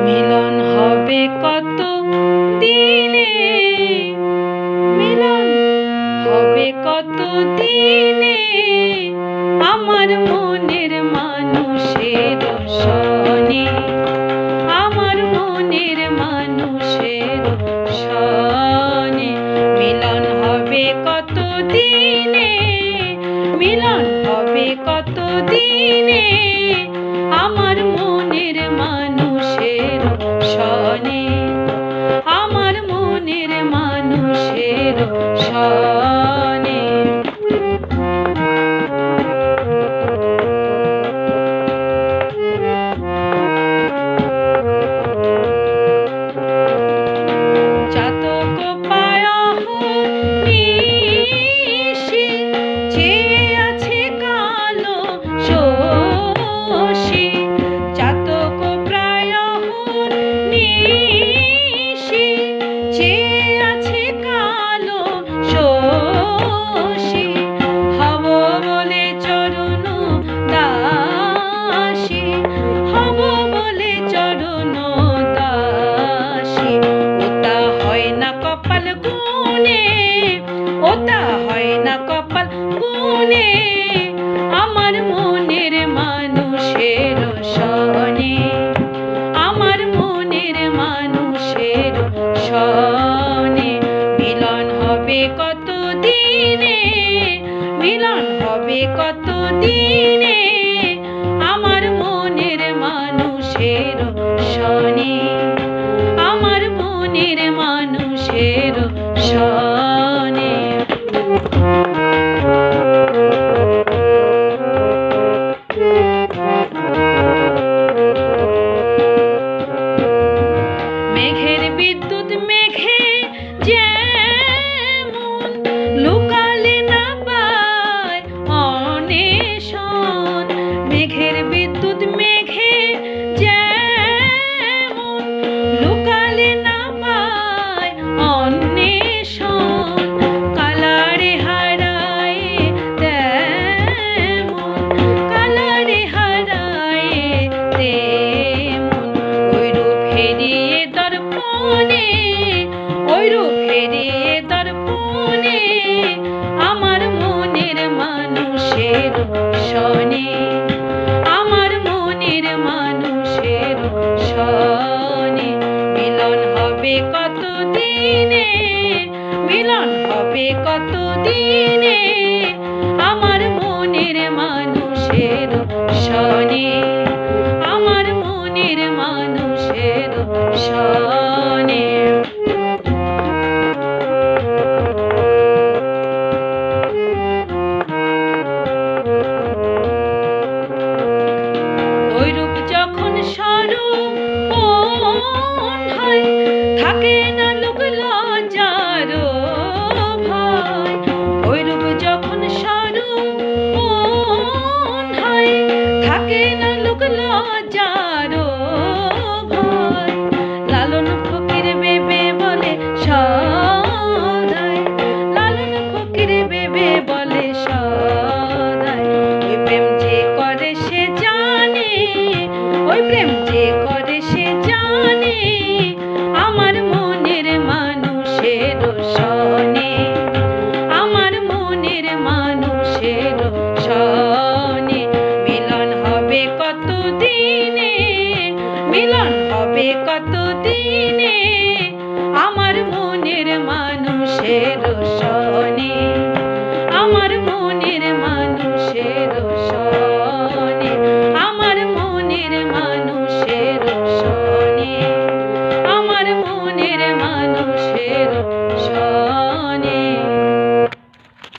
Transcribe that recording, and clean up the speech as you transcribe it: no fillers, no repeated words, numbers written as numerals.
মিলন হবে কত দিনে, মিলন হবে কত দিনে, আমার মনের মানুষের সনে, আমার মনের মানুষের সনে। মিলন হবে কত দিনে, মিলন হবে কত দিনে, আমার মনের মানুষের সনে, আমার মনের মানুষের সনে। চাতক পায়হ নিশি, চেয়ে আছে কালো শশী। চাতক প্রায়হ নিশি, চেয়ে আছে কালো শশী। হব বলে চরণ দাসী, হব বলে চরণ দাসী। ওটা হয় না কপাল গুনে, ওটা হয় না কপাল গুনে, আমার মনের মানুষের সনে, আমার মনের মানুষের সনে। মিলন হবে কত দিনে, মিলন হবে কত দিনে, আমার মনের মানুষের সনে, আমার মনের মানুষের সনে। মেঘের বিদ্যুৎ মেঘে যেমন, লুকালে না পায় অনেশন। মেঘের বিদ্যুৎ মেঘে যেমন, লুকালে না পায় অন্বেষণ। কালারে হারায় তেমন, কালারে হারায় তেমন, ওই রূপ হেরিয়ে দর্পণে, ওই রূপ হেরিয়ে দর্পণে, আমার মনের মানুষের সনে, আমার মনের মানুষের সনে। মিলন হবে কত দিনে, মিলন হবে কত দিনে, আমার মনের মানুষের সনে, আমার মনের মানুষের সনে। ওই রূপ যখন স্বরূপণ হয়, থাকে না লোক লজ্জার ভয়। ওই রূপ যখন স্বরূপণ হয়, থাকে না লোক লজ্জার ভয়। লালন ফকির বেবে বলে সদাই, লালন ফকির বেবে বলে সদাই। ওই প্রেম যে করে সে জানে, ওই প্রেম যে করে সে জানে, আমার মনের মানুষের সনে, আমার মনের মানুষের সনে। মিলন হবে কত দিনে, মিলন হবে কত দিনে, আমার মনের মানুষের সনে, আমার মনের মানুষের সনে।